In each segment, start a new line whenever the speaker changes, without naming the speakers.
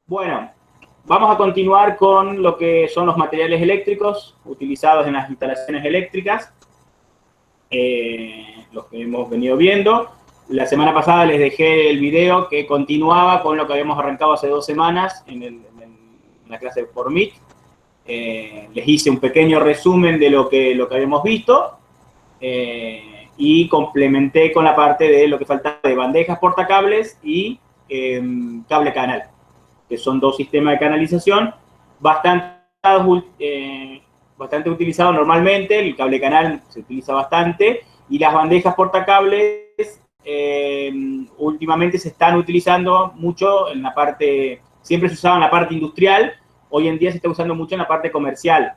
Bueno, vamos a continuar con lo que son los materiales eléctricos utilizados en las instalaciones eléctricas, los que hemos venido viendo. La semana pasada les dejé el video que continuaba con lo que habíamos arrancado hace 2 semanas en la clase por Meet. Les hice un pequeño resumen de lo que habíamos visto y complementé con la parte de lo que faltaba de bandejas portacables y cable canal, que son 2 sistemas de canalización bastante utilizados normalmente. El cable canal se utiliza bastante y las bandejas portacables últimamente se están utilizando mucho en la parte, siempre se usaba en la parte industrial, hoy en día se está usando mucho en la parte comercial.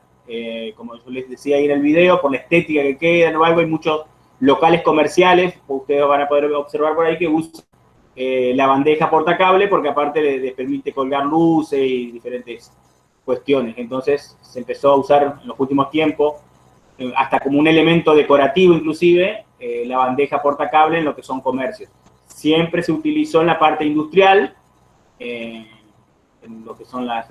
Como yo les decía ahí en el video, por la estética que queda o algo, hay muchos locales comerciales, ustedes van a poder observar por ahí que usan la bandeja portacable, porque aparte les permite colgar luces y diferentes cuestiones. Entonces se empezó a usar en los últimos tiempos, hasta como un elemento decorativo inclusive, la bandeja portacable en lo que son comercios. Siempre se utilizó en la parte industrial, en lo que son las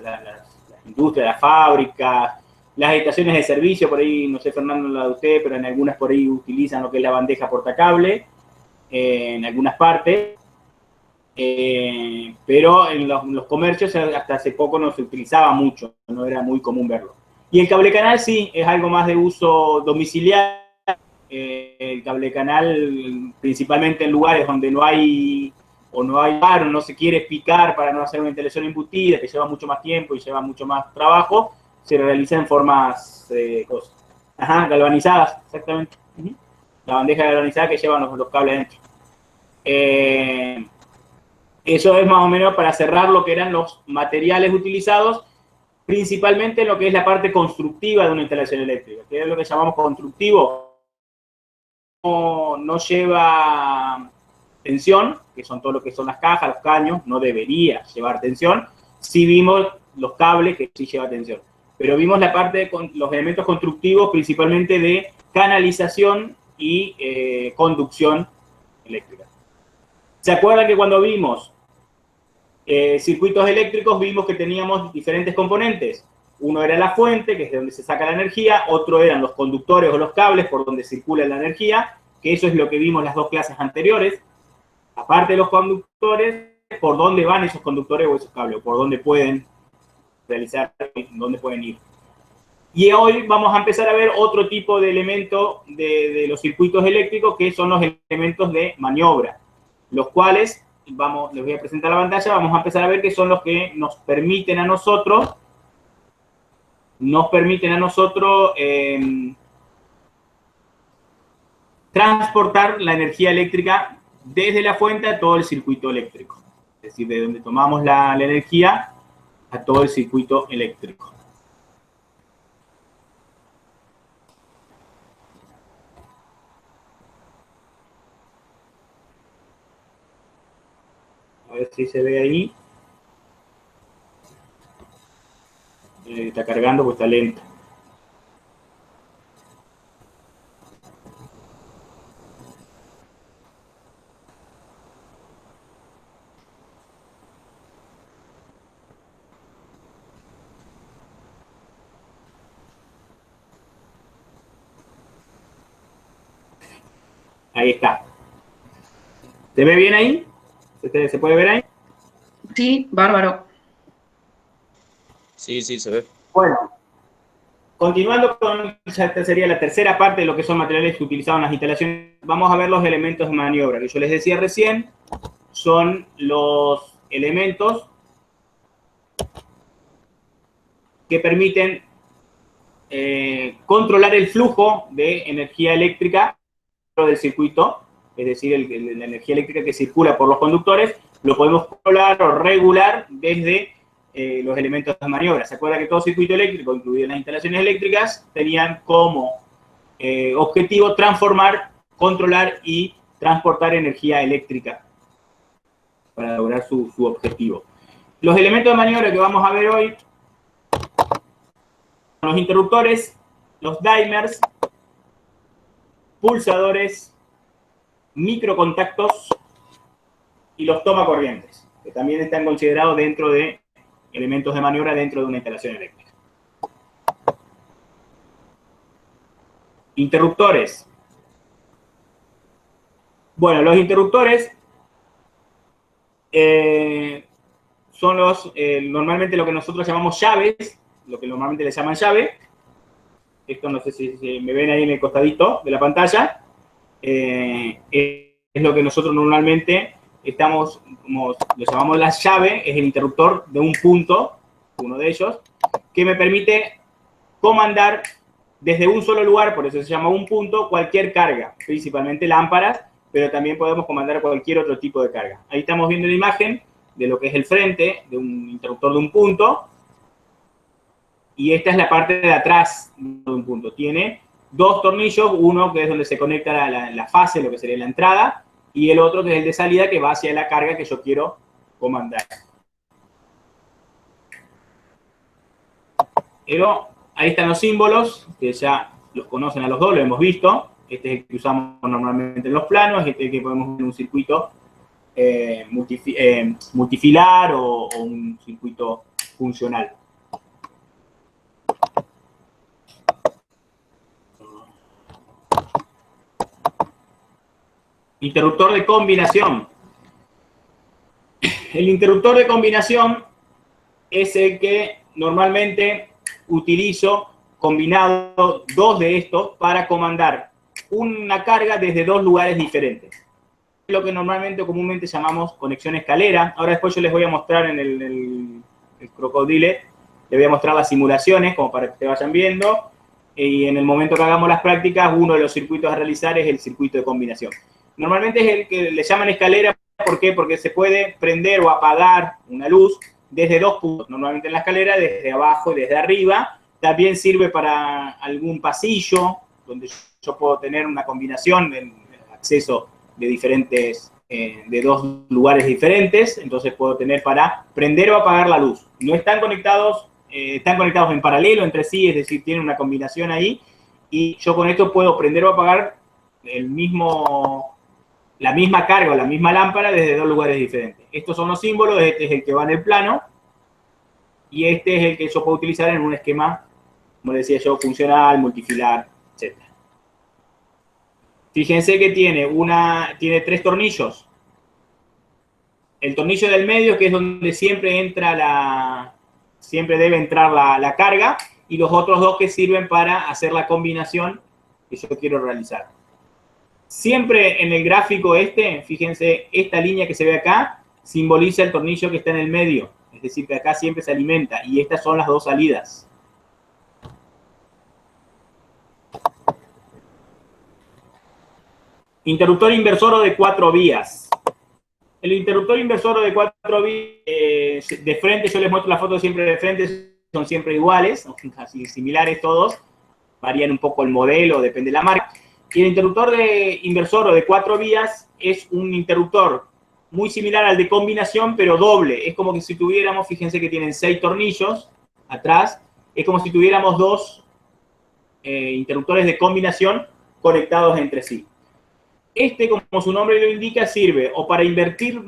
industrias, las fábricas, las estaciones de servicio. Por ahí, no sé, Fernando, la de usted, pero en algunas por ahí utilizan lo que es la bandeja portacable, en algunas partes. Pero en los comercios hasta hace poco no se utilizaba mucho, no era muy común verlo. Y el cable canal sí, es algo más de uso domiciliario. El cable canal, principalmente en lugares donde no hay o no se quiere picar para no hacer una instalación embutida, que lleva mucho más tiempo y lleva mucho más trabajo, se realiza en formas galvanizadas, exactamente. La bandeja galvanizada que llevan los cables dentro. Eso es más o menos para cerrar lo que eran los materiales utilizados, principalmente en lo que es la parte constructiva de una instalación eléctrica, que es lo que llamamos constructivo. No lleva tensión, que son todo lo que son las cajas, los caños, no debería llevar tensión. Sí vimos los cables, que sí lleva tensión. Pero vimos la parte de los elementos constructivos, principalmente de canalización y conducción eléctrica. ¿Se acuerdan que cuando vimos circuitos eléctricos vimos que teníamos diferentes componentes? Uno era la fuente, que es de donde se saca la energía, otro eran los conductores o los cables por donde circula la energía, que eso es lo que vimos las 2 clases anteriores. Aparte de los conductores, por dónde van esos conductores o esos cables, por dónde pueden realizar, dónde pueden ir. Y hoy vamos a empezar a ver otro tipo de elemento de los circuitos eléctricos, que son los elementos de maniobra, los cuales, les voy a presentar la pantalla, vamos a empezar a ver que son los que nos permiten a nosotros transportar la energía eléctrica desde la fuente a todo el circuito eléctrico. Es decir, de donde tomamos la energía a todo el circuito eléctrico. A ver si se ve ahí. Está cargando porque está lento. Ahí está. ¿Se ve bien ahí? ¿Se puede ver ahí?
Sí, bárbaro.
Sí, sí, se ve.
Bueno, continuando con, esta sería la tercera parte de lo que son materiales utilizados en las instalaciones, vamos a ver los elementos de maniobra, que yo les decía recién, son los elementos que permiten controlar el flujo de energía eléctrica del circuito, es decir, la energía eléctrica que circula por los conductores, lo podemos controlar o regular desde los elementos de maniobra. ¿Se acuerda que todo circuito eléctrico, incluidas las instalaciones eléctricas, tenían como objetivo transformar, controlar y transportar energía eléctrica para lograr su objetivo? Los elementos de maniobra que vamos a ver hoy son los interruptores, los dimers, pulsadores, microcontactos y los tomacorrientes, que también están considerados dentro de elementos de maniobra dentro de una instalación eléctrica. Interruptores. Bueno, los interruptores son normalmente lo que nosotros llamamos llaves, lo que normalmente le llaman llave. Esto no sé si me ven ahí en el costadito de la pantalla. Es lo que nosotros normalmente estamos, como lo llamamos la llave, es el interruptor de un punto, uno de ellos, que me permite comandar desde un solo lugar, por eso se llama un punto, cualquier carga, principalmente lámparas, pero también podemos comandar cualquier otro tipo de carga. Ahí estamos viendo la imagen de lo que es el frente de un interruptor de un punto, y esta es la parte de atrás de un punto. Tiene dos tornillos, uno que es donde se conecta la fase, lo que sería la entrada, y el otro que es el de salida, que va hacia la carga que yo quiero comandar. Pero ahí están los símbolos, que ya los conocen a los dos, lo hemos visto. Este es el que usamos normalmente en los planos, este es el que podemos ver en un circuito multifilar o un circuito funcional. Interruptor de combinación. El interruptor de combinación es el que normalmente utilizo combinado dos de estos para comandar una carga desde dos lugares diferentes. Lo que normalmente o comúnmente llamamos conexión escalera. Ahora después yo les voy a mostrar en el Crocodile, les voy a mostrar las simulaciones como para que te vayan viendo. Y en el momento que hagamos las prácticas, uno de los circuitos a realizar es el circuito de combinación. Normalmente es el que le llaman escalera. ¿Por qué? Porque se puede prender o apagar una luz desde dos puntos. Normalmente en la escalera, desde abajo y desde arriba. También sirve para algún pasillo, donde yo puedo tener una combinación en acceso de diferentes, de dos lugares diferentes. Entonces puedo tener para prender o apagar la luz. No están conectados en paralelo entre sí, es decir, tienen una combinación ahí. Y yo con esto puedo prender o apagar la misma carga o la misma lámpara desde dos lugares diferentes. Estos son los símbolos, este es el que va en el plano y este es el que yo puedo utilizar en un esquema, como decía yo, funcional, multifilar, etc. Fíjense que tiene tres tornillos. El tornillo del medio, que es donde siempre debe entrar la carga, y los otros dos que sirven para hacer la combinación que yo quiero realizar. Siempre en el gráfico fíjense, esta línea que se ve acá simboliza el tornillo que está en el medio. Es decir, que acá siempre se alimenta. Y estas son las dos salidas. Interruptor inversor o de 4 vías. El interruptor inversor o de 4 vías, de frente, yo les muestro la foto siempre de frente, son siempre iguales, casi similares todos. Varían un poco el modelo, depende de la marca. Y el interruptor de inversor o de 4 vías es un interruptor muy similar al de combinación, pero doble. Es como que si tuviéramos, fíjense que tienen 6 tornillos atrás, es como si tuviéramos dos interruptores de combinación conectados entre sí. Como su nombre lo indica, sirve o para invertir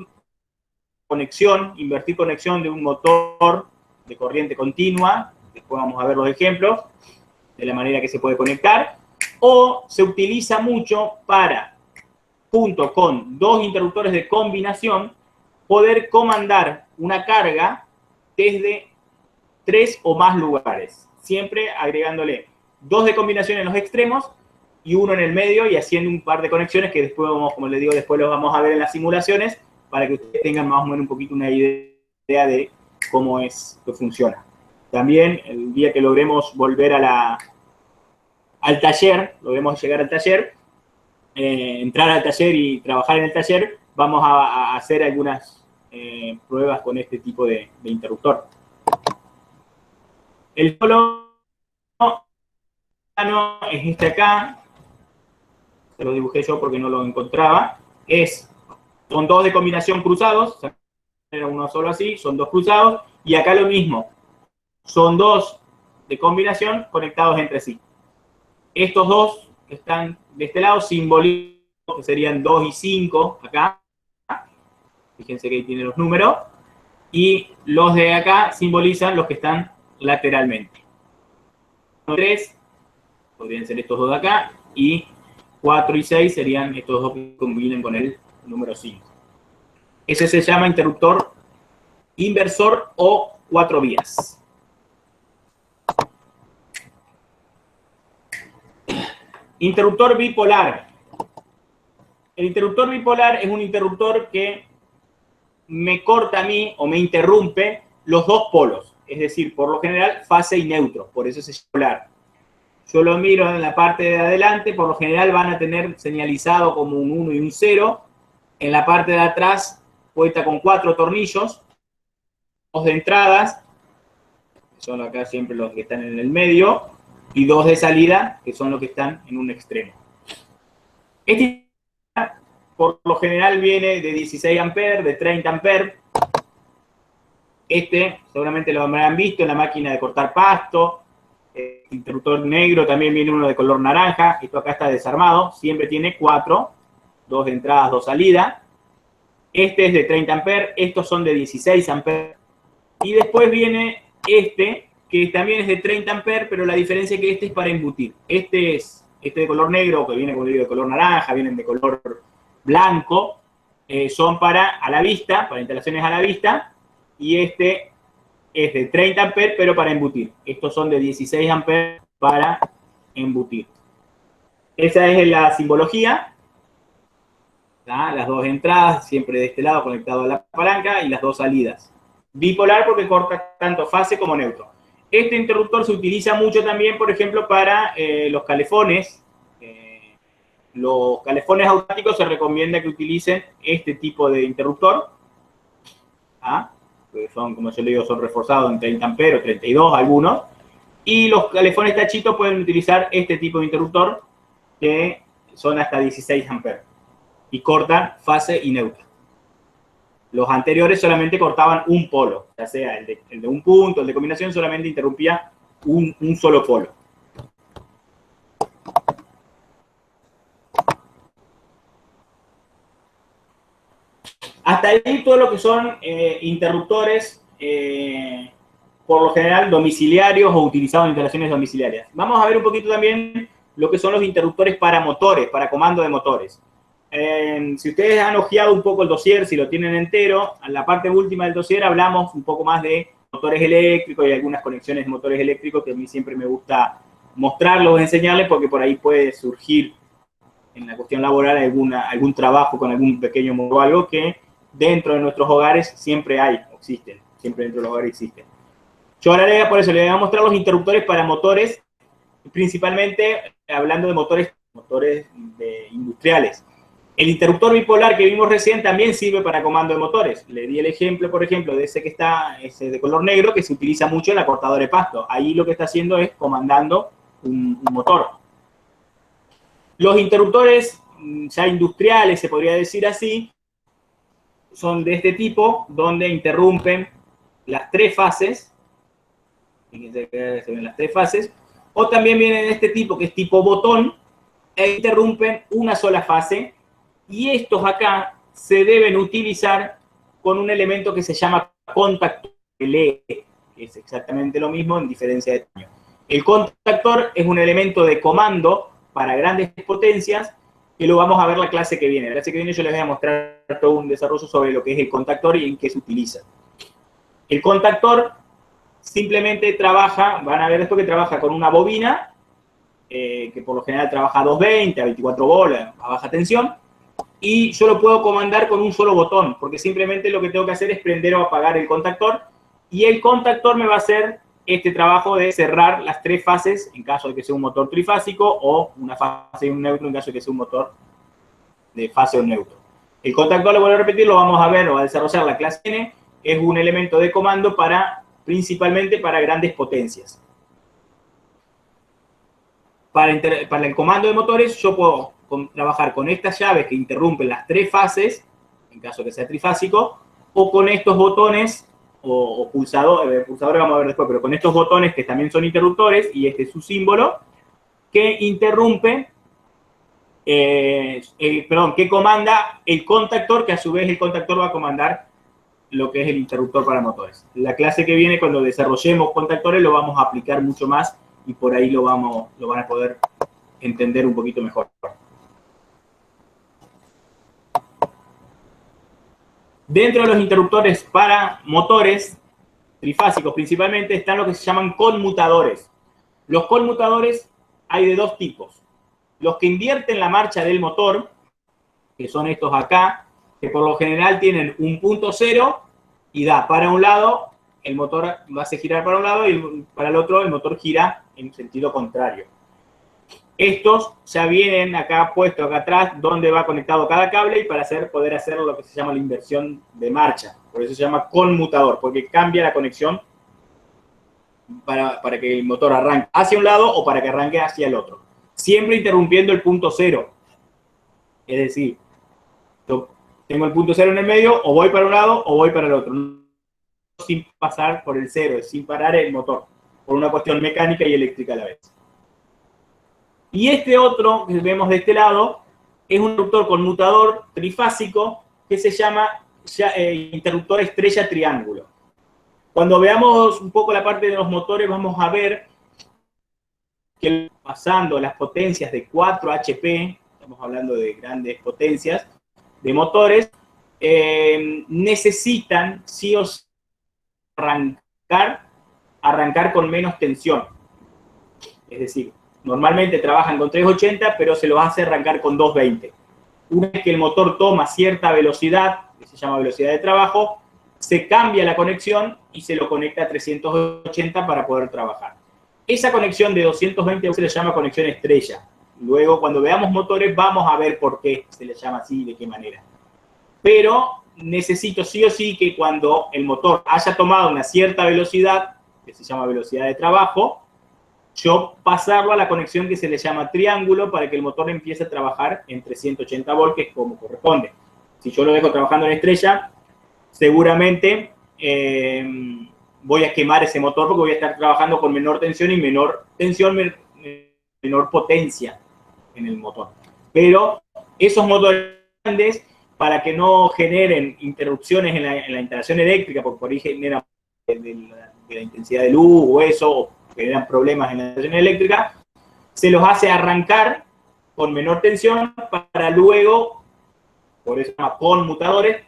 conexión de un motor de corriente continua, después vamos a ver los ejemplos de la manera que se puede conectar, o se utiliza mucho para, junto con dos interruptores de combinación, poder comandar una carga desde 3 o más lugares, siempre agregándole 2 de combinación en los extremos y uno en el medio y haciendo un par de conexiones que después como les digo, después los vamos a ver en las simulaciones para que ustedes tengan más o menos un poquito una idea de cómo es que funciona. También el día que logremos volver al taller, logremos llegar al taller, entrar al taller y trabajar en el taller, vamos a hacer algunas pruebas con este tipo de interruptor. El solo es este acá, se lo dibujé yo porque no lo encontraba, son dos de combinación cruzados, era uno solo así, son dos cruzados, y acá lo mismo, son dos de combinación conectados entre sí. Estos dos que están de este lado simbolizan que serían 2 y 5 acá, fíjense que ahí tienen los números, y los de acá simbolizan los que están lateralmente. 3 podrían ser estos dos de acá, y 4 y 6 serían estos dos que combinen con el número 5. Ese se llama interruptor inversor o 4 vías. Interruptor bipolar. El interruptor bipolar es un interruptor que me corta a mí o me interrumpe los dos polos, es decir, por lo general fase y neutro, por eso es polar. Yo lo miro en la parte de adelante, por lo general van a tener señalizado como un 1 y un 0. En la parte de atrás cuenta con 4 tornillos, 2 de entradas, que son acá siempre los que están en el medio, y 2 de salida, que son los que están en un extremo. Este por lo general viene de 16 amperes, de 30 amperes. Este seguramente lo habrán visto en la máquina de cortar pasto. Interruptor negro, también viene uno de color naranja. Esto acá está desarmado, siempre tiene 4, 2 de entradas, 2 salidas. Este es de 30 amperes, estos son de 16 amperes. Y después viene este, que también es de 30 amperes, pero la diferencia es que este es para embutir. Este de color negro, que viene de color naranja, vienen de color blanco, son para a la vista, para instalaciones a la vista, y este es de 30 amperes, pero para embutir. Estos son de 16 amperes para embutir. Esa es la simbología. Las dos entradas, siempre de este lado conectado a la palanca, y las dos salidas. Bipolar porque corta tanto fase como neutro. Este interruptor se utiliza mucho también, por ejemplo, para los calefones. Los calefones automáticos se recomienda que utilicen este tipo de interruptor. Que son, como yo le digo, son reforzados en 30 amperes, 32 algunos. Y los calefones tachitos pueden utilizar este tipo de interruptor, que son hasta 16 amperes. Y cortan fase y neutro. Los anteriores solamente cortaban un polo, ya sea el de un punto, el de combinación, solamente interrumpía un solo polo. Hasta ahí todo lo que son interruptores, por lo general domiciliarios o utilizados en instalaciones domiciliarias. Vamos a ver un poquito también lo que son los interruptores para motores, para comando de motores. Si ustedes han ojeado un poco el dossier, si lo tienen entero, en la parte última del dossier hablamos un poco más de motores eléctricos y algunas conexiones de motores eléctricos que a mí siempre me gusta mostrarlos, enseñarles, porque por ahí puede surgir en la cuestión laboral algún trabajo con algún pequeño motor o algo que dentro de nuestros hogares siempre existen, siempre dentro de los hogares existen. Yo ahora por eso les voy a mostrar los interruptores para motores, principalmente hablando de motores industriales. El interruptor bipolar que vimos recién también sirve para comando de motores. Le di el ejemplo, por ejemplo, de ese que está, ese de color negro, que se utiliza mucho en la cortadora de pasto. Ahí lo que está haciendo es comandando un motor. Los interruptores ya industriales, se podría decir así, son de este tipo, donde interrumpen las 3 fases. Fíjense que se ven las 3 fases. O también vienen de este tipo, que es tipo botón, e interrumpen una sola fase. Y estos acá se deben utilizar con un elemento que se llama contactor LED, que es exactamente lo mismo en diferencia de tamaño. El contactor es un elemento de comando para grandes potencias, que lo vamos a ver la clase que viene. La clase que viene yo les voy a mostrar todo un desarrollo sobre lo que es el contactor y en qué se utiliza. El contactor simplemente trabaja, van a ver esto, que trabaja con una bobina, que por lo general trabaja a 220, a 24 bolas, a baja tensión, y yo lo puedo comandar con un solo botón, porque simplemente lo que tengo que hacer es prender o apagar el contactor, y el contactor me va a hacer este trabajo de cerrar las 3 fases en caso de que sea un motor trifásico, o una fase y un neutro en caso de que sea un motor de fase o neutro. El contactor, lo vuelvo a repetir, lo vamos a ver o a desarrollar la clase N, es un elemento de comando principalmente para grandes potencias. Para el comando de motores yo puedo trabajar con estas llaves que interrumpen las 3 fases, en caso que sea trifásico, o con estos botones o pulsadores vamos a ver después, pero con estos botones que también son interruptores, y este es su símbolo, que interrumpe, que comanda el contactor, que a su vez el contactor va a comandar lo que es el interruptor para motores. La clase que viene, cuando desarrollemos contactores, lo vamos a aplicar mucho más y por ahí lo van a poder entender un poquito mejor. Dentro de los interruptores para motores, trifásicos principalmente, están lo que se llaman conmutadores. Los conmutadores hay de dos tipos. Los que invierten la marcha del motor, que son estos acá, que por lo general tienen un punto cero y da para un lado, el motor va a hacer girar para un lado y para el otro el motor gira en sentido contrario. Estos ya vienen acá puestos acá atrás donde va conectado cada cable y para poder hacer lo que se llama la inversión de marcha. Por eso se llama conmutador, porque cambia la conexión para que el motor arranque hacia un lado o para que arranque hacia el otro. Siempre interrumpiendo el punto cero. Es decir, yo tengo el punto cero en el medio, o voy para un lado o voy para el otro. Sin pasar por el cero, sin parar el motor, por una cuestión mecánica y eléctrica a la vez. Y este otro que vemos de este lado es un interruptor conmutador trifásico que se llama interruptor estrella triángulo. Cuando veamos un poco la parte de los motores, vamos a ver que pasando las potencias de 4 HP, estamos hablando de grandes potencias de motores, necesitan sí o sí arrancar con menos tensión. Es decir, normalmente trabajan con 380, pero se los hace arrancar con 220. Una vez que el motor toma cierta velocidad, que se llama velocidad de trabajo, se cambia la conexión y se lo conecta a 380 para poder trabajar. Esa conexión de 220 se le llama conexión estrella. Luego, cuando veamos motores, vamos a ver por qué se le llama así y de qué manera. Pero necesito sí o sí que cuando el motor haya tomado una cierta velocidad, que se llama velocidad de trabajo, yo pasarlo a la conexión que se le llama triángulo para que el motor empiece a trabajar en 380 volts, que es como corresponde. Si yo lo dejo trabajando en estrella, seguramente voy a quemar ese motor porque voy a estar trabajando con menor tensión y menor potencia en el motor. Pero esos motores grandes, para que no generen interrupciones en la instalación eléctrica, porque por ahí generan de la intensidad de luz o eso, o generan problemas en la instalación eléctrica, se los hace arrancar con menor tensión para luego, por eso se llama conmutadores,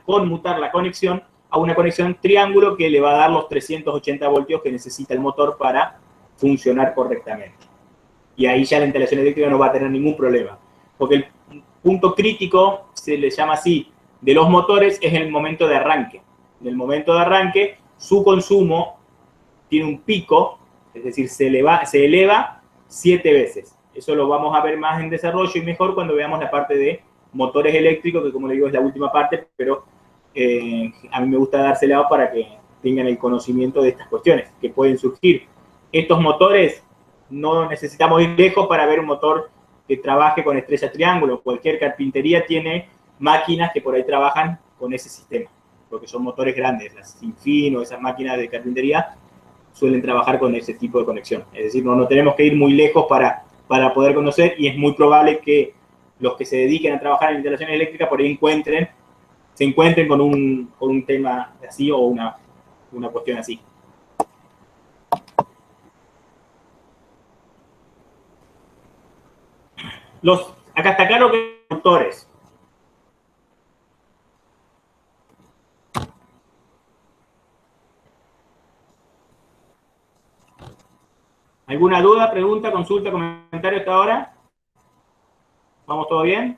conmutar la conexión a una conexión triángulo que le va a dar los 380 voltios que necesita el motor para funcionar correctamente. Y ahí ya la instalación eléctrica no va a tener ningún problema. Porque el punto crítico, se le llama así, de los motores es el momento de arranque. En el momento de arranque, su consumo tiene un pico, es decir, se eleva 7 veces. Eso lo vamos a ver más en desarrollo y mejor cuando veamos la parte de motores eléctricos, que como le digo es la última parte, pero a mí me gusta dársela para que tengan el conocimiento de estas cuestiones que pueden surgir. Estos motores no necesitamos ir lejos para ver un motor que trabaje con estrella triángulo. Cualquier carpintería tiene máquinas que por ahí trabajan con ese sistema, porque son motores grandes. Las Sinfín o esas máquinas de carpintería suelen trabajar con ese tipo de conexión. Es decir, no tenemos que ir muy lejos para poder conocer, y es muy probable que los que se dediquen a trabajar en instalaciones eléctricas por ahí se encuentren con un tema así o una cuestión así. Acá está claro que los motores. ¿Alguna duda, pregunta, consulta, comentario hasta ahora? ¿Vamos todo bien?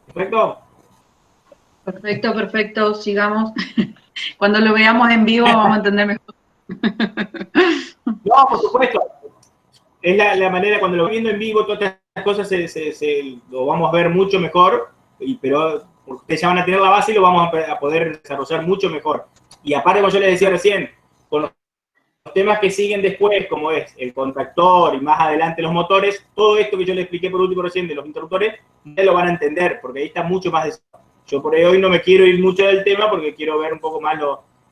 ¿Perfecto?
Perfecto, perfecto, sigamos. Cuando lo veamos en vivo vamos a entender mejor.
No, por supuesto. Es la manera, cuando lo viendo en vivo, todas estas cosas lo vamos a ver mucho mejor, pero ustedes ya van a tener la base y lo vamos a poder desarrollar mucho mejor. Y aparte, como yo les decía recién, con los temas que siguen después, como es el contactor y más adelante los motores, todo esto que yo les expliqué por último recién de los interruptores, ya lo van a entender, porque ahí está mucho más de... Yo por ahí hoy no me quiero ir mucho del tema porque quiero ver un poco más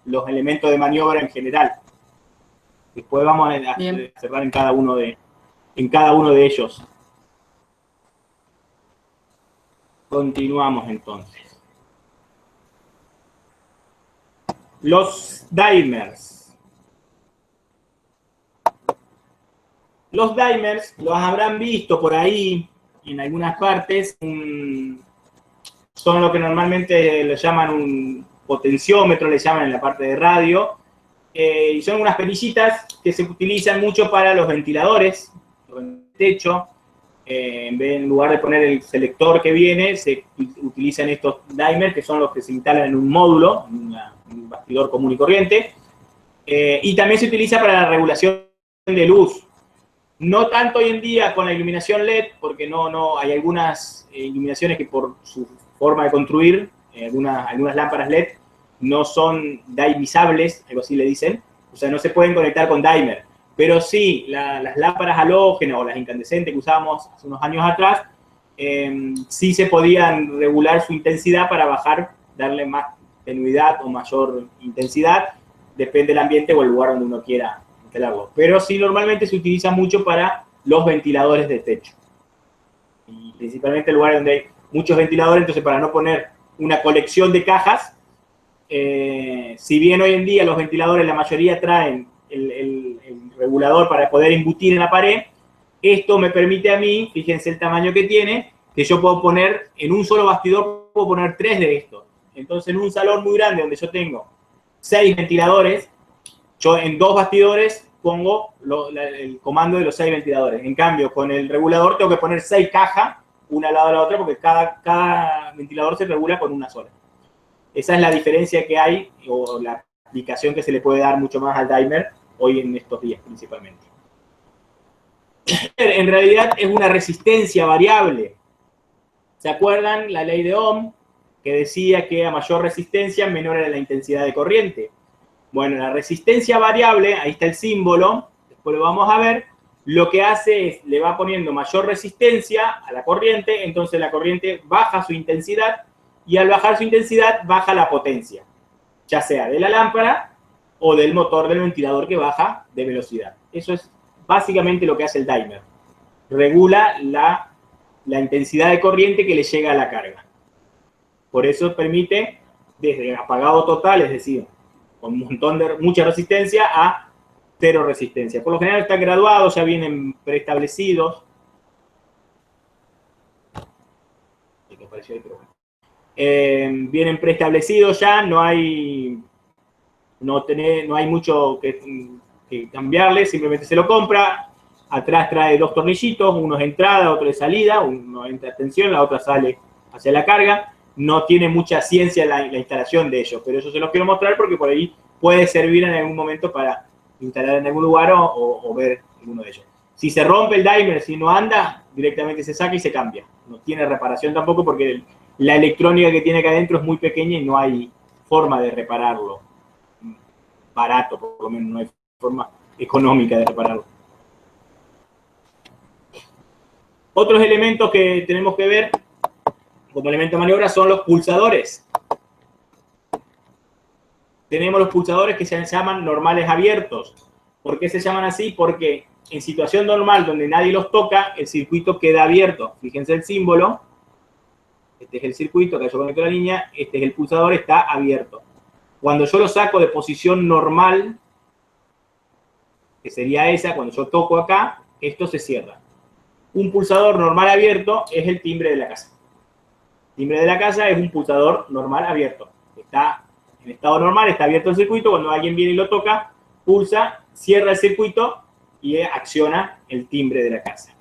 los elementos de maniobra en general. Después vamos a cerrar en cada uno de ellos. Continuamos entonces. Los dimers. Los dimers los habrán visto por ahí en algunas partes. Son lo que normalmente lo llaman un potenciómetro, le llaman en la parte de radio. Y son unas perillitas que se utilizan mucho para los ventiladores, en el techo. En lugar de poner el selector que viene, se utilizan estos dimers, que son los que se instalan en un módulo, un bastidor común y corriente. Y también se utiliza para la regulación de luz. No tanto hoy en día con la iluminación LED, porque no hay algunas iluminaciones que por su forma de construir, algunas lámparas LED, no son dimisables, algo así le dicen, o sea, no se pueden conectar con dimer. Pero sí, las lámparas halógenas o las incandescentes que usábamos hace unos años atrás, sí se podían regular su intensidad para bajar, darle más tenuidad o mayor intensidad, depende del ambiente o el lugar donde uno quiera instalarlo. Pero sí, normalmente se utiliza mucho para los ventiladores de techo. Y principalmente en lugares donde hay muchos ventiladores, entonces para no poner una colección de cajas, si bien hoy en día los ventiladores, la mayoría traen el regulador para poder embutir en la pared, esto me permite a mí, fíjense el tamaño que tiene, que yo puedo poner en un solo bastidor, puedo poner 3 de estos. Entonces en un salón muy grande donde yo tengo 6 ventiladores, yo en 2 bastidores pongo el comando de los 6 ventiladores. En cambio, con el regulador tengo que poner 6 cajas, una al lado de la otra, porque cada ventilador se regula con una sola. Esa es la diferencia que hay, o la aplicación que se le puede dar mucho más al dimer hoy en estos días principalmente. En realidad es una resistencia variable. ¿Se acuerdan la ley de Ohm? Que decía que a mayor resistencia, menor era la intensidad de corriente. Bueno, la resistencia variable, ahí está el símbolo, después lo vamos a ver, lo que hace es, le va poniendo mayor resistencia a la corriente, entonces la corriente baja su intensidad, y al bajar su intensidad, baja la potencia, ya sea de la lámpara o del motor del ventilador que baja de velocidad. Eso es básicamente lo que hace el dimer. Regula la intensidad de corriente que le llega a la carga. Por eso permite, desde apagado total, es decir, con mucha resistencia, a 0 resistencia. Por lo general están graduados, ya vienen preestablecidos. Vienen preestablecidos ya, no hay mucho que cambiarle, simplemente se lo compra. Atrás trae 2 tornillitos, uno es de entrada, otro de salida, uno entra a tensión, la otra sale hacia la carga. No tiene mucha ciencia la instalación de ellos, pero eso se los quiero mostrar porque por ahí puede servir en algún momento para instalar en algún lugar o ver alguno de ellos. Si se rompe el dimer, si no anda, directamente se saca y se cambia. No tiene reparación tampoco porque la electrónica que tiene acá adentro es muy pequeña y no hay forma de repararlo. Barato, por lo menos, no hay forma económica de repararlo. Otros elementos que tenemos que ver como elemento de maniobra son los pulsadores. Tenemos los pulsadores que se llaman normales abiertos. ¿Por qué se llaman así? Porque en situación normal, donde nadie los toca, el circuito queda abierto. Fíjense el símbolo. Este es el circuito, acá yo conecto la línea. Este es el pulsador, está abierto. Cuando yo lo saco de posición normal, que sería esa, cuando yo toco acá, esto se cierra. Un pulsador normal abierto es el timbre de la casa. El timbre de la casa es un pulsador normal abierto. Está en estado normal, está abierto el circuito. Cuando alguien viene y lo toca, pulsa, cierra el circuito y acciona el timbre de la casa.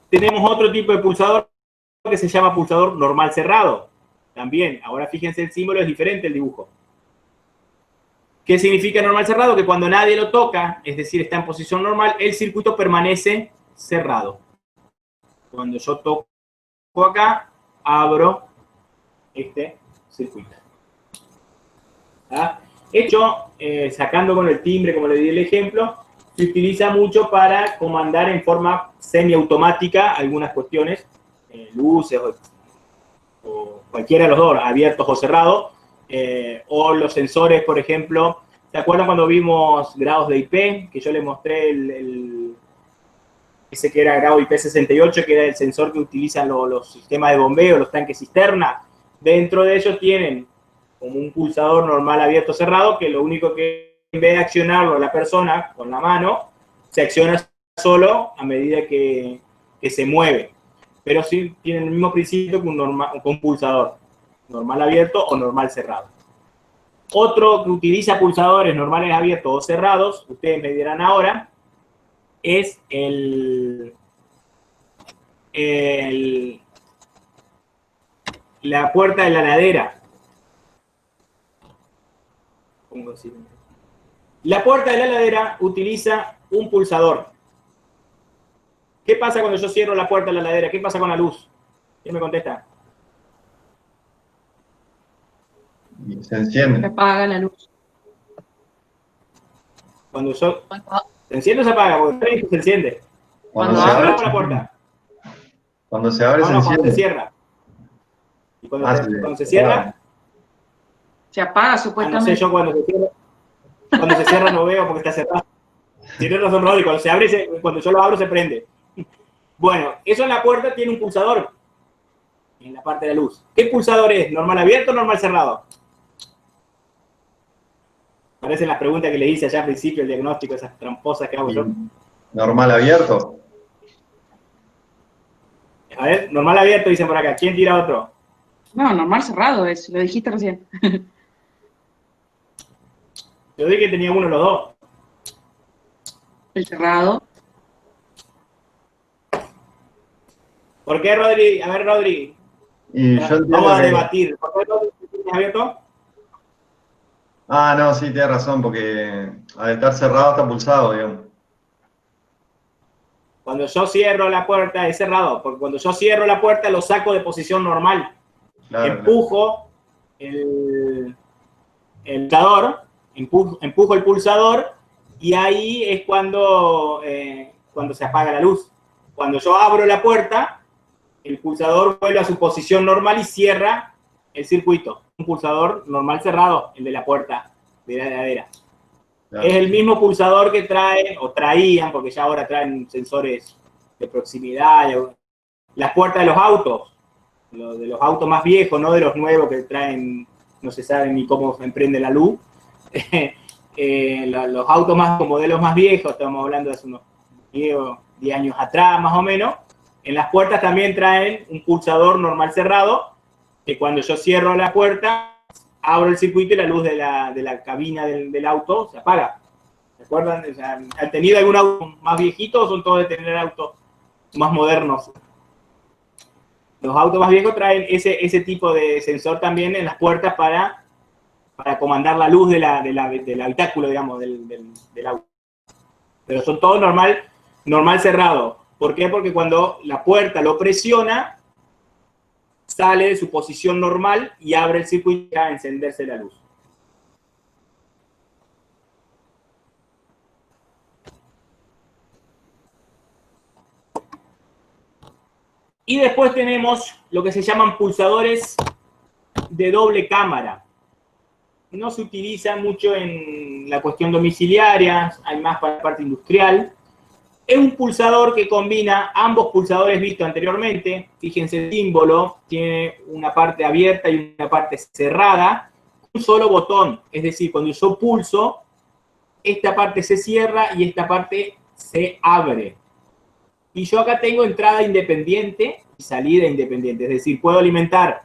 Tenemos otro tipo de pulsador que se llama pulsador normal cerrado. También, ahora fíjense el símbolo, es diferente el dibujo. ¿Qué significa normal cerrado? Que cuando nadie lo toca, es decir, está en posición normal, el circuito permanece cerrado. Cuando yo toco acá, abro este circuito. ¿Ah? Hecho, sacando con el timbre, como le di el ejemplo, se utiliza mucho para comandar en forma semiautomática algunas cuestiones, luces o cualquiera de los dos, abiertos o cerrados, o los sensores, por ejemplo. ¿Se acuerdan cuando vimos grados de IP? Que yo les mostré ese que era grado IP68, que era el sensor que utilizan los sistemas de bombeo, los tanques cisterna. Dentro de ellos tienen como un pulsador normal abierto cerrado, que lo único que en vez de accionarlo la persona con la mano, se acciona solo a medida que se mueve. Pero sí tienen el mismo principio que un pulsador, normal abierto o normal cerrado. Otro que utiliza pulsadores normales abiertos o cerrados, ustedes me dirán ahora, es la puerta de la heladera. La puerta de la heladera utiliza un pulsador. ¿Qué pasa cuando yo cierro la puerta de la heladera? ¿Qué pasa con la luz? ¿Quién me contesta?
Se enciende.
Se apaga la luz.
Cuando yo... ¿Se enciende o se apaga? Porque se enciende.
Cuando se abre,
la puerta.
Cuando se abre,
No,
se
no,
enciende.
cuando se cierra. Y cuando se cierra...
Se apaga
no
supuestamente.
sé, yo cuando se cierra no veo porque está cerrado. Tiene razón, Rodri, cuando se abre, cuando yo lo abro se prende. Bueno, eso en la puerta tiene un pulsador en la parte de la luz. ¿Qué pulsador es? ¿Normal abierto o normal cerrado? Parecen las preguntas que le hice allá al principio, el diagnóstico, esas tramposas que hago yo.
Normal abierto.
A ver, normal abierto dicen por acá. ¿Quién tira otro?
No, normal cerrado es, lo dijiste recién.
Yo dije que tenía uno de los dos.
El cerrado.
¿Por qué, Rodri? A ver, Rodri.
Y yo
Vamos a
que...
debatir. ¿Por qué Rodri tienes abierto?
Ah, no, sí, tienes razón, porque al estar cerrado está pulsado, digamos.
Cuando yo cierro la puerta es cerrado, porque cuando yo cierro la puerta lo saco de posición normal.
Claro,
Empujo el pulsador, empujo el pulsador y ahí es cuando se apaga la luz. Cuando yo abro la puerta, el pulsador vuelve a su posición normal y cierra el circuito. Un pulsador normal cerrado, el de la puerta de la heladera.
claro.
Es el mismo pulsador que traen, o traían, porque ya ahora traen sensores de proximidad, las puertas de los autos más viejos, no de los nuevos que traen, no se sabe ni cómo emprende la luz. Los autos con modelos más viejos, estamos hablando de hace unos 10 años atrás más o menos, en las puertas también traen un pulsador normal cerrado, que cuando yo cierro la puerta, abro el circuito y la luz de la cabina del auto se apaga. ¿Se acuerdan? O sea, ¿han tenido algún auto más viejito o son todos de tener autos más modernos? Los autos más viejos traen ese tipo de sensor también en las puertas para comandar la luz del habitáculo, digamos, del auto. Pero son todos normal cerrado. ¿Por qué? Porque cuando la puerta lo presiona, sale de su posición normal y abre el circuito a encenderse la luz. Y después tenemos lo que se llaman pulsadores de doble cámara. No se utiliza mucho en la cuestión domiciliaria, hay más para la parte industrial. Es un pulsador que combina ambos pulsadores vistos anteriormente. Fíjense el símbolo, tiene una parte abierta y una parte cerrada. Un solo botón, es decir, cuando yo pulso, esta parte se cierra y esta parte se abre. Y yo acá tengo entrada independiente y salida independiente. Es decir, puedo alimentar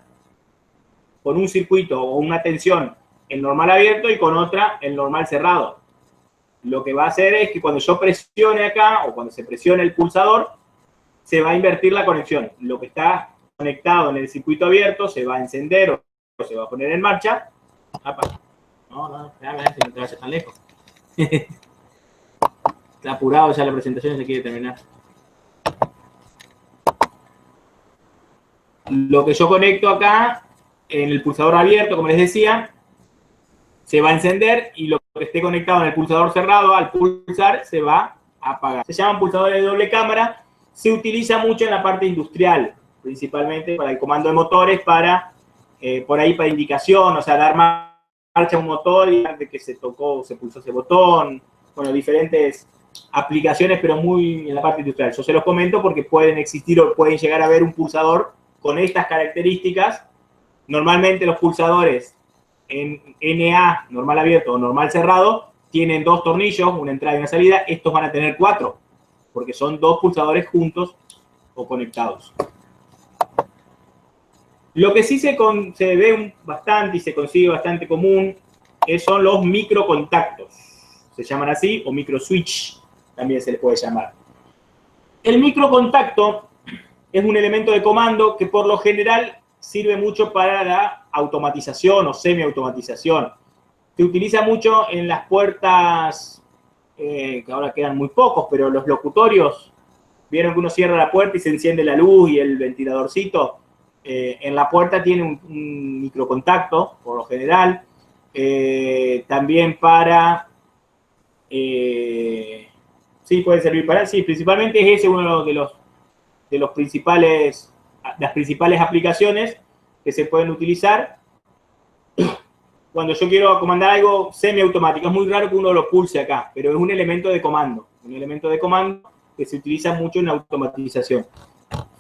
con un circuito o una tensión el normal abierto y con otra el normal cerrado. Lo que va a hacer es que cuando yo presione acá o cuando se presione el pulsador, se va a invertir la conexión. Lo que está conectado en el circuito abierto se va a encender o se va a poner en marcha. No, déjame ver si no te vayas tan lejos. Está apurado ya la presentación y se quiere terminar. Lo que yo conecto acá en el pulsador abierto, como les decía, se va a encender y lo que esté conectado en el pulsador cerrado, al pulsar, se va a apagar. Se llaman pulsadores de doble cámara, se utiliza mucho en la parte industrial, principalmente para el comando de motores, por ahí para indicación, o sea, dar marcha a un motor y de que se pulsó ese botón, bueno, diferentes aplicaciones, pero muy en la parte industrial. Yo se los comento porque pueden existir o pueden llegar a ver un pulsador con estas características. Normalmente los pulsadores en NA, normal abierto o normal cerrado, tienen 2 tornillos, una entrada y una salida. Estos van a tener 4, porque son 2 pulsadores juntos o conectados. Lo que sí se ve bastante y se consigue bastante común son los microcontactos. Se llaman así, o microswitch, también se les puede llamar. El microcontacto es un elemento de comando que por lo general sirve mucho para la automatización o semiautomatización. Se utiliza mucho en las puertas, que ahora quedan muy pocos, pero los locutorios, vieron que uno cierra la puerta y se enciende la luz y el ventiladorcito. En la puerta tiene un microcontacto, por lo general. También para... sí, puede servir para... Sí, principalmente es ese uno de los principales... las principales aplicaciones que se pueden utilizar cuando yo quiero comandar algo semiautomático. Es muy raro que uno lo pulse acá, pero es un elemento de comando. Un elemento de comando que se utiliza mucho en automatización.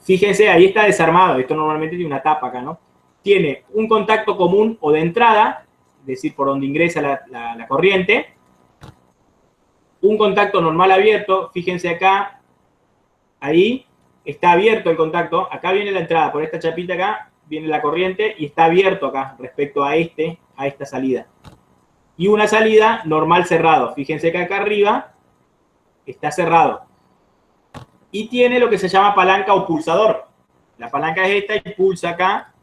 Fíjense, ahí está desarmado. Esto normalmente tiene una tapa acá, ¿no? Tiene un contacto común o de entrada, es decir, por donde ingresa la corriente. Un contacto normal abierto. Fíjense acá, ahí está abierto el contacto. Acá viene la entrada, por esta chapita acá viene la corriente y está abierto acá respecto a esta salida. Y una salida normal cerrado. Fíjense que acá arriba está cerrado. Y tiene lo que se llama palanca o pulsador. La palanca es esta y pulsa acá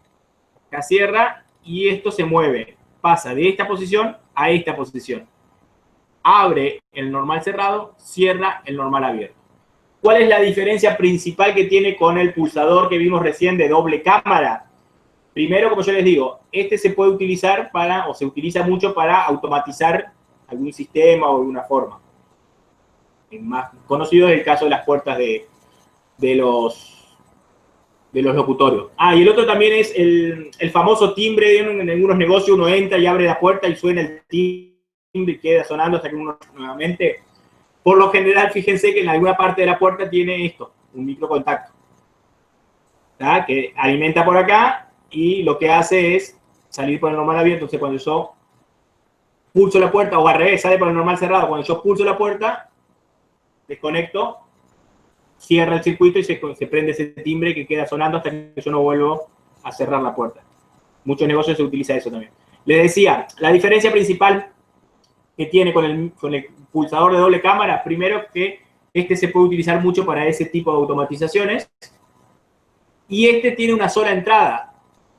cierra y esto se mueve. Pasa de esta posición a esta posición. Abre el normal cerrado, cierra el normal abierto. ¿Cuál es la diferencia principal que tiene con el pulsador que vimos recién de doble cámara? Primero, como yo les digo, este se puede utilizar o se utiliza mucho para automatizar algún sistema o alguna forma. El más conocido es el caso de las puertas de los locutorios. Y el otro también es el famoso timbre. En algunos negocios uno entra y abre la puerta y suena el timbre y queda sonando hasta que uno nuevamente... Por lo general, fíjense que en alguna parte de la puerta tiene esto, un microcontacto, ¿tá? Que alimenta por acá y lo que hace es salir por el normal abierto. Entonces, cuando yo pulso la puerta, o al revés, sale por el normal cerrado, cuando yo pulso la puerta, desconecto, cierra el circuito y se prende ese timbre que queda sonando hasta que yo no vuelvo a cerrar la puerta. Muchos negocios se utiliza eso también. Les decía, la diferencia principal que tiene con el pulsador de doble cámara, primero que este se puede utilizar mucho para ese tipo de automatizaciones y este tiene una sola entrada.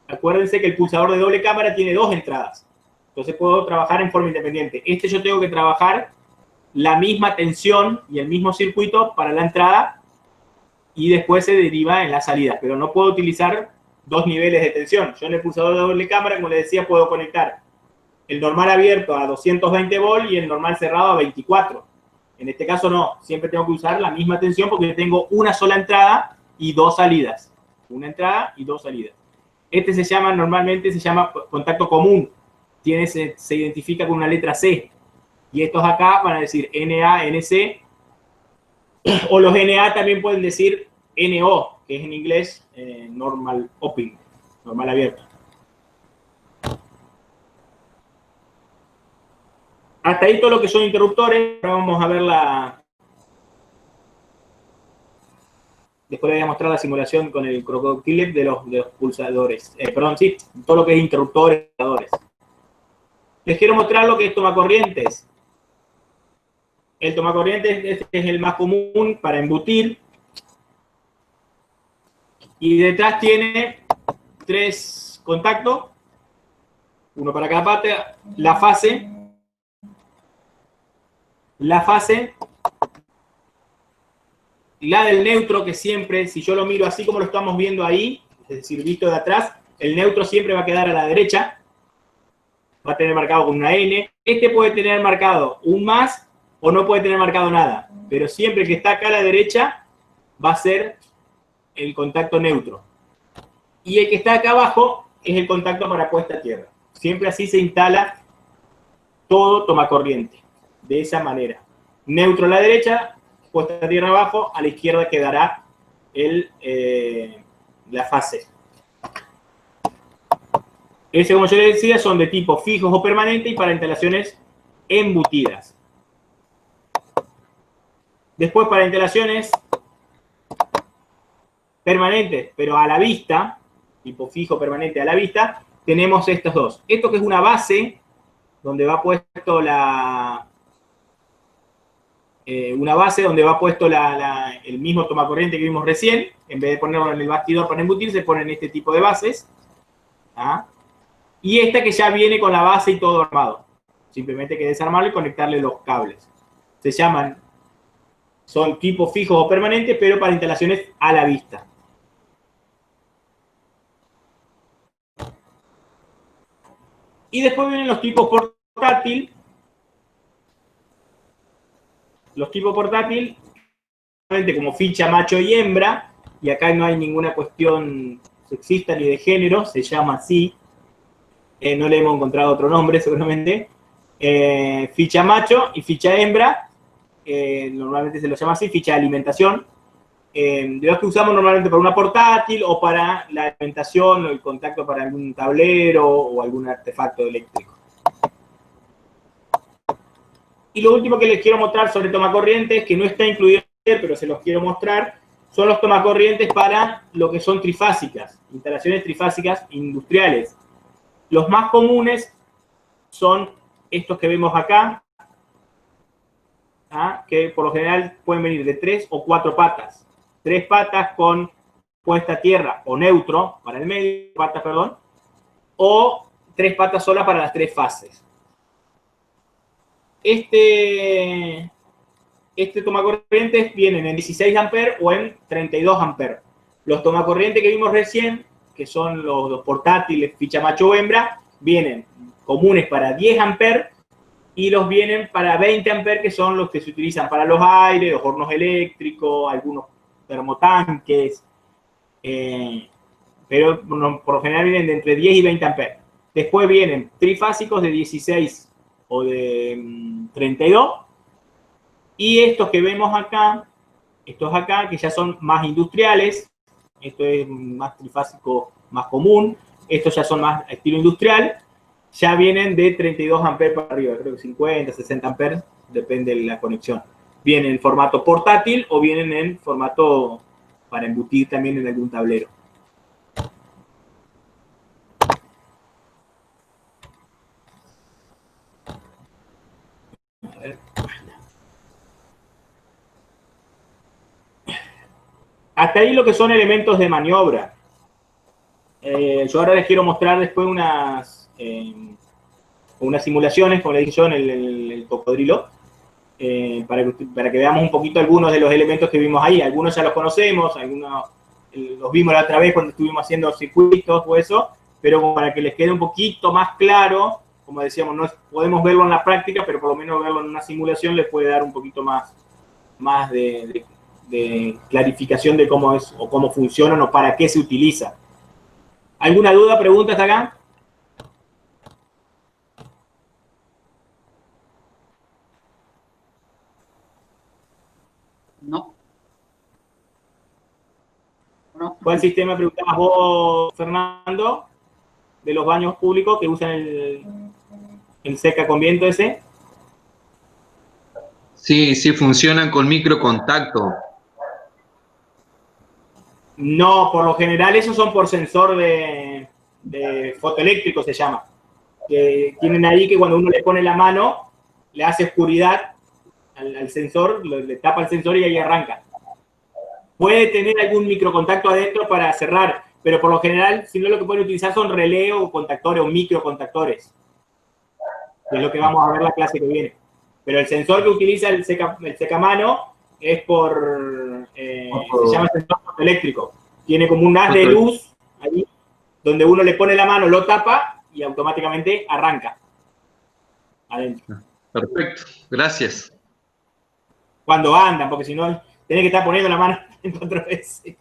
Acuérdense que el pulsador de doble cámara tiene 2 entradas. Entonces puedo trabajar en forma independiente. Yo tengo que trabajar la misma tensión y el mismo circuito para la entrada y después se deriva en la salida. Pero no puedo utilizar 2 niveles de tensión. Yo en el pulsador de doble cámara, como les decía, puedo conectar el normal abierto a 220 volts y el normal cerrado a 24. En este caso no, siempre tengo que usar la misma tensión porque tengo una sola entrada y 2 salidas. Una entrada y 2 salidas. Este normalmente se llama contacto común. Se identifica con una letra C. Y estos acá van a decir NA, NC. O los NA también pueden decir NO, que es en inglés normal open, normal abierto. Hasta ahí todo lo que son interruptores. Ahora vamos a ver después les voy a mostrar la simulación con el crocodile de los pulsadores. Sí, todo lo que es interruptores. Les quiero mostrar lo que es tomacorrientes. El tomacorrientes este es el más común para embutir. Y detrás tiene 3 contactos. Uno para cada parte. La fase, la del neutro, que siempre, si yo lo miro así como lo estamos viendo ahí, es decir, visto de atrás, el neutro siempre va a quedar a la derecha, va a tener marcado con una N. Este puede tener marcado un más o no puede tener marcado nada, pero siempre que está acá a la derecha va a ser el contacto neutro. Y el que está acá abajo es el contacto para puesta a tierra. Siempre así se instala todo tomacorriente, de esa manera. neutro a la derecha, puesta tierra abajo, a la izquierda quedará la fase. Ese, como yo les decía, son de tipo fijos o permanente y para instalaciones embutidas. Después, para instalaciones permanentes, pero a la vista, tipo fijo permanente a la vista, tenemos estos dos. Esto que es una base, donde va puesto el mismo tomacorriente que vimos recién. En vez de ponerlo en el bastidor para embutir, se ponen este tipo de bases. ¿Ah? Y esta que ya viene con la base y todo armado. Simplemente hay que desarmarlo y conectarle los cables. Se llaman, son tipos fijos o permanentes, pero para instalaciones a la vista. Y después vienen los tipos portátil. Los tipos portátil, como ficha macho y hembra, y acá no hay ninguna cuestión sexista ni de género, se llama así. No le hemos encontrado otro nombre seguramente. Ficha macho y ficha hembra, normalmente se lo llama así, ficha de alimentación. De los que usamos normalmente para una portátil o para la alimentación o el contacto para algún tablero o algún artefacto eléctrico. Y lo último que les quiero mostrar sobre tomacorrientes, que no está incluido, pero se los quiero mostrar, son los tomacorrientes para lo que son trifásicas, instalaciones trifásicas industriales. Los más comunes son estos que vemos acá, que por lo general pueden venir de 3 o 4 patas. 3 patas con puesta a tierra o neutro para el medio, o 3 patas solas para las 3 fases. Este tomacorrientes vienen en 16 amperes o en 32 amperes. Los tomacorrientes que vimos recién, que son los portátiles ficha macho o hembra, vienen comunes para 10 amperes y los vienen para 20 amperes, que son los que se utilizan para los aires, los hornos eléctricos, algunos termotanques, pero por lo general vienen de entre 10 y 20 amperes. Después vienen trifásicos de 16 o de 32, y estos que vemos acá, estos acá, que ya son más industriales, esto es más trifásico, más común, estos ya son más estilo industrial, ya vienen de 32 amperes para arriba, creo que 50, 60 amperes, depende de la conexión. Vienen en formato portátil o vienen en formato para embutir también en algún tablero. A ver. Hasta ahí lo que son elementos de maniobra. Yo ahora les quiero mostrar después unas simulaciones, como le dije yo, en el cocodrilo, para que veamos un poquito algunos de los elementos que vimos ahí. Algunos ya los conocemos, algunos los vimos la otra vez cuando estuvimos haciendo circuitos o eso, pero para que les quede un poquito más claro, como decíamos, no podemos verlo en la práctica, pero por lo menos verlo en una simulación les puede dar un poquito más de clarificación de cómo es o cómo funcionan o para qué se utiliza. ¿Alguna duda, pregunta hasta acá?
No. No.
¿Cuál sistema preguntabas vos, Fernando, de los baños públicos que usan el seca con viento ese?
Sí, sí, funcionan con microcontacto.
No, por lo general esos son por sensor de fotoeléctrico, se llama. Que tienen ahí que cuando uno le pone la mano, le hace oscuridad al sensor, le tapa el sensor y ahí arranca. Puede tener algún microcontacto adentro para cerrar, pero por lo general, si no, lo que pueden utilizar son relé o contactores o microcontactores. Que es lo que vamos a ver la clase que viene. Pero el sensor que utiliza el secamano es se llama sensor fotoeléctrico. Tiene como un haz de luz ahí, donde uno le pone la mano, lo tapa y automáticamente arranca adentro.
Perfecto, gracias.
Cuando andan, porque si no, tenés que estar poniendo la mano 4 veces.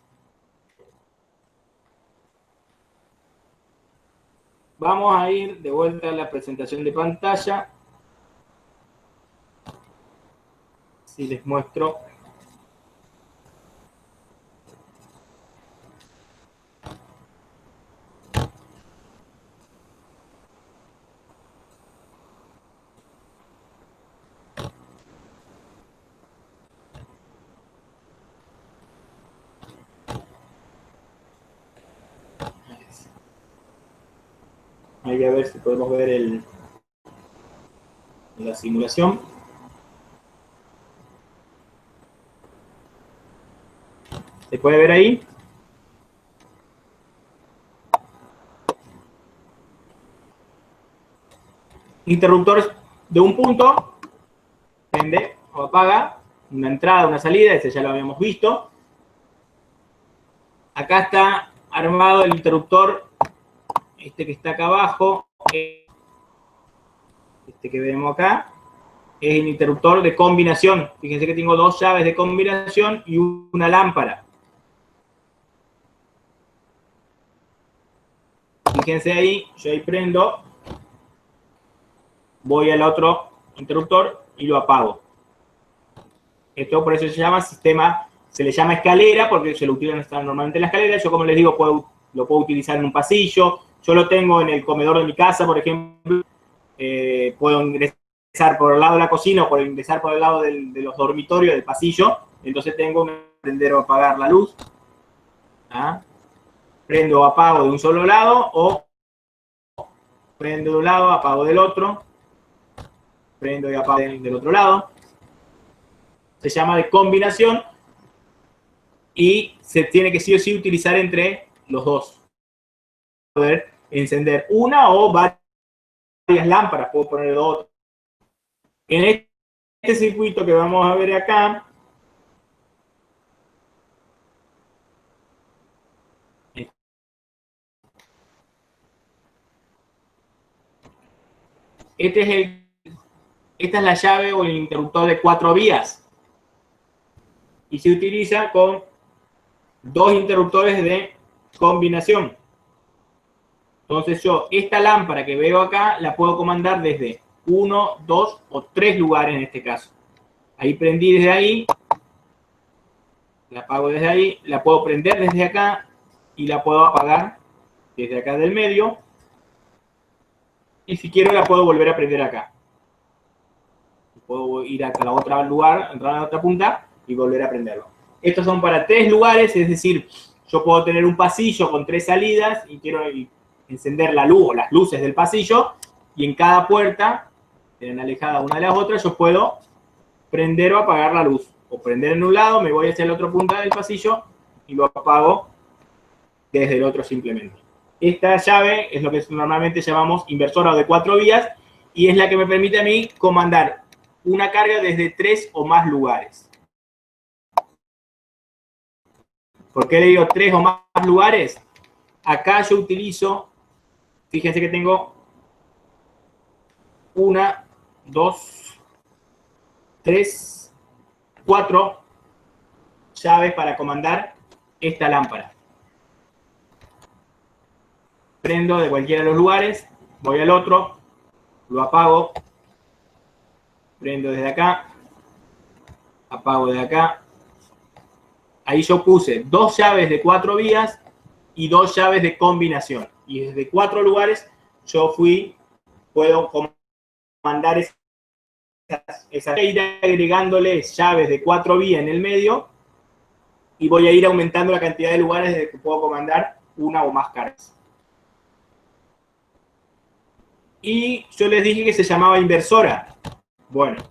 Vamos a ir de vuelta a la presentación de pantalla. Si les muestro. Ahí a ver si podemos ver la simulación. ¿Se puede ver ahí? Interruptor de un punto, prende o apaga, una entrada, una salida, ese ya lo habíamos visto. Acá está armado el interruptor, este que está acá abajo, este que vemos acá, es el interruptor de combinación. Fíjense que tengo dos llaves de combinación y una lámpara. Fíjense ahí, yo ahí prendo, voy al otro interruptor y lo apago. Esto por eso se llama sistema, se le llama escalera, porque se lo utiliza normalmente en la escalera. Yo, como les digo, lo puedo utilizar en un pasillo. Yo lo tengo en el comedor de mi casa, por ejemplo. Puedo ingresar por el lado de la cocina o puedo ingresar por el lado de los dormitorios, del pasillo. Entonces tengo que prender o apagar la luz. ¿Ah? Prendo o apago de un solo lado, o prendo de un lado, apago del otro. Prendo y apago del otro lado. Se llama de combinación y se tiene que sí o sí utilizar entre los dos. Poder encender una o varias lámparas, puedo poner dos. En este circuito que vamos a ver acá, esta es la llave o el interruptor de 4 vías. Y se utiliza con dos interruptores de combinación. Entonces yo, esta lámpara que veo acá, la puedo comandar desde 1, 2 o 3 lugares en este caso. Ahí prendí desde ahí, la apago desde ahí, la puedo prender desde acá y la puedo apagar desde acá del medio. Y si quiero la puedo volver a prender acá. Puedo ir hasta la otra lugar, entrar a la otra punta y volver a prenderlo. Estos son para 3 lugares, es decir, yo puedo tener un pasillo con 3 salidas y quiero encender la luz o las luces del pasillo, y en cada puerta, tienen alejada una de las otras, yo puedo prender o apagar la luz. O prender en un lado, me voy hacia la otra punta del pasillo y lo apago desde el otro simplemente. Esta llave es lo que normalmente llamamos inversora de 4 vías y es la que me permite a mí comandar una carga desde 3 o más lugares. ¿Por qué le digo 3 o más lugares? Acá yo utilizo, fíjense que tengo 1, 2, 3, 4 llaves para comandar esta lámpara. Prendo de cualquiera de los lugares, voy al otro, lo apago, prendo desde acá, apago desde acá. Ahí yo puse 2 llaves de 4 vías y 2 llaves de combinación. Y desde 4 lugares yo puedo comandar esas ir agregándole llaves de 4 vías en el medio y voy a ir aumentando la cantidad de lugares de que puedo comandar una o más cargas. Y yo les dije que se llamaba inversora. Bueno,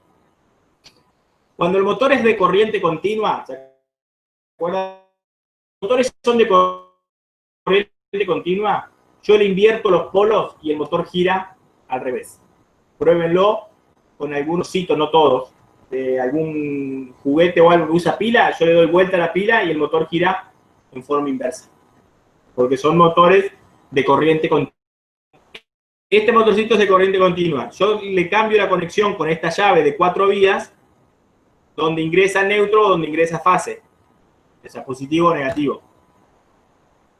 cuando el motor es de corriente continua, ¿se acuerdan? Los motores son de corriente continua, yo le invierto los polos y el motor gira al revés. Pruébenlo con algunos sitios, no todos, de algún juguete o algo que usa pila, yo le doy vuelta a la pila y el motor gira en forma inversa. Porque son motores de corriente continua. Este motorcito es de corriente continua. Yo le cambio la conexión con esta llave de 4 vías, donde ingresa neutro o donde ingresa fase. Ya sea positivo o negativo.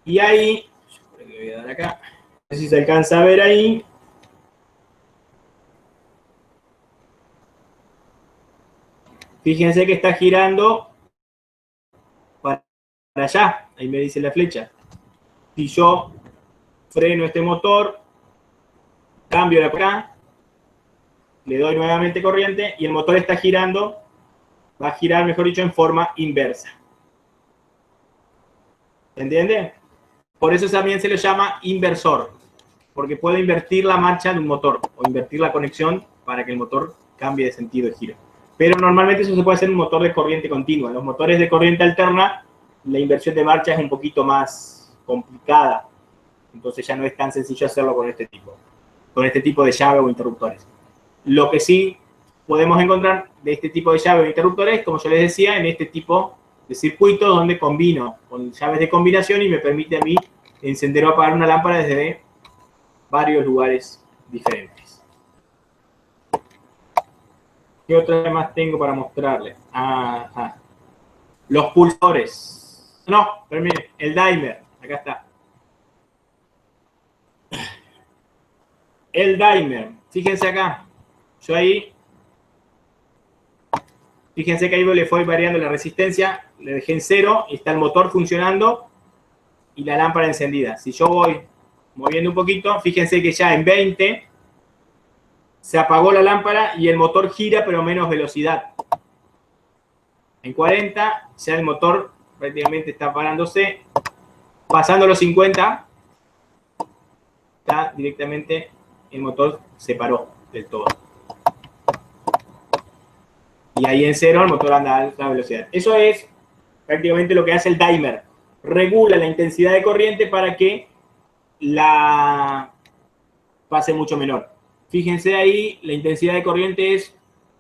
Y ahí, le voy a dar acá, no sé si se alcanza a ver ahí. Fíjense que está girando para allá, ahí me dice la flecha. Si yo freno este motor, cambio la acá, le doy nuevamente corriente y el motor está girando, va a girar, mejor dicho, en forma inversa. ¿Se entiende? Por eso también se le llama inversor, porque puede invertir la marcha de un motor o invertir la conexión para que el motor cambie de sentido de giro. Pero normalmente eso se puede hacer en un motor de corriente continua. En los motores de corriente alterna, la inversión de marcha es un poquito más complicada. Entonces ya no es tan sencillo hacerlo con este tipo de llave o interruptores. Lo que sí podemos encontrar de este tipo de llave o interruptores, como yo les decía, en este tipo de circuitos donde combino con llaves de combinación y me permite a mí encender o apagar una lámpara desde varios lugares diferentes. ¿Qué otra más tengo para mostrarles? Ajá. Los pulsadores. No, permítanme, el dimer. Acá está. El dimer. Fíjense acá. Yo ahí. Fíjense que ahí le fue variando la resistencia. Le dejé en 0 y está el motor funcionando y la lámpara encendida. Si yo voy moviendo un poquito, fíjense que ya en 20 se apagó la lámpara y el motor gira pero a menos velocidad. En 40 ya el motor prácticamente está parándose. Pasando los 50 está directamente el motor se paró del todo. Y ahí en 0 el motor anda a alta velocidad. Eso es prácticamente lo que hace el dimer. Regula la intensidad de corriente para que la pase mucho menor. Fíjense ahí, la intensidad de corriente es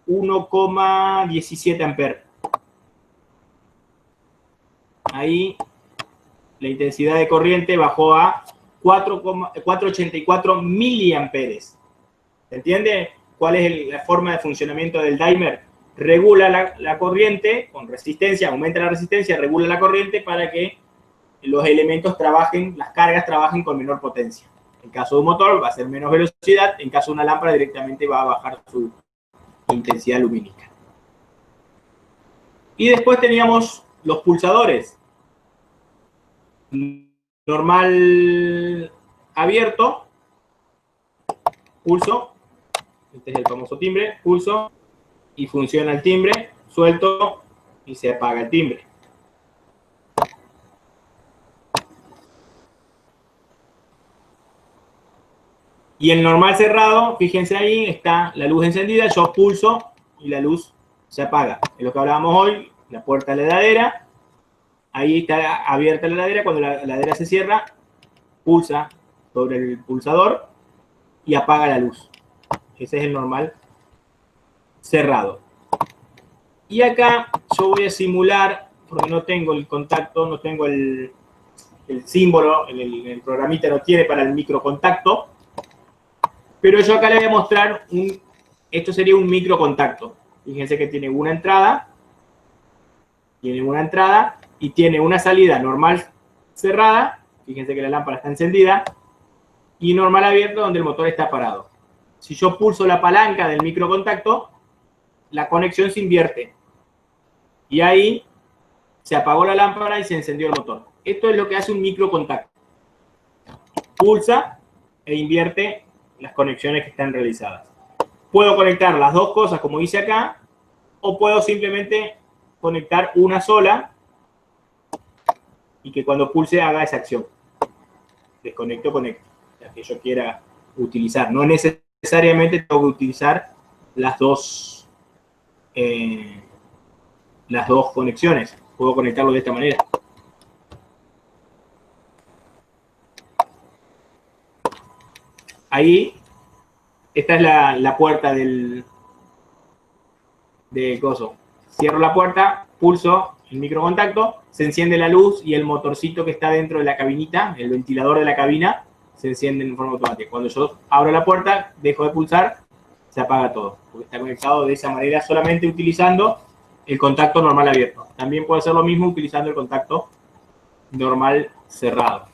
1,17 amperes. Ahí la intensidad de corriente bajó a 4,84 miliamperes. ¿Se entiende cuál es la forma de funcionamiento del dimer? Regula la corriente con resistencia, aumenta la resistencia, regula la corriente para que los elementos trabajen, las cargas trabajen con menor potencia. En caso de un motor va a ser menos velocidad, en caso de una lámpara directamente va a bajar su intensidad lumínica. Y después teníamos los pulsadores. Normal abierto, pulso, este es el famoso timbre, pulso y funciona el timbre, suelto y se apaga el timbre. Y el normal cerrado, fíjense ahí, está la luz encendida, yo pulso y la luz se apaga. Es lo que hablábamos hoy, la puerta de la heladera, ahí está abierta la heladera, cuando la heladera se cierra, pulsa sobre el pulsador y apaga la luz. Ese es el normal cerrado. Y acá yo voy a simular, porque no tengo el contacto, no tengo el símbolo, el programita no tiene para el microcontacto, pero yo acá le voy a mostrar esto sería un microcontacto. Fíjense que tiene una entrada y tiene una salida normal cerrada, fíjense que la lámpara está encendida, y normal abierto donde el motor está parado. Si yo pulso la palanca del microcontacto, la conexión se invierte. Y ahí se apagó la lámpara y se encendió el motor. Esto es lo que hace un microcontacto. Pulsa e invierte las conexiones que están realizadas. Puedo conectar las dos cosas como hice acá, o puedo simplemente conectar una sola y que cuando pulse haga esa acción. Desconecto, conecto. La que yo quiera utilizar. No necesariamente tengo que utilizar las dos conexiones. Puedo conectarlo de esta manera. Ahí, esta es la puerta del coso. Cierro la puerta, pulso el microcontacto, se enciende la luz y el motorcito que está dentro de la cabinita, el ventilador de la cabina, se enciende en forma automática. Cuando yo abro la puerta, dejo de pulsar, se apaga todo. Porque está conectado de esa manera solamente utilizando el contacto normal abierto. También puedo hacer lo mismo utilizando el contacto normal cerrado.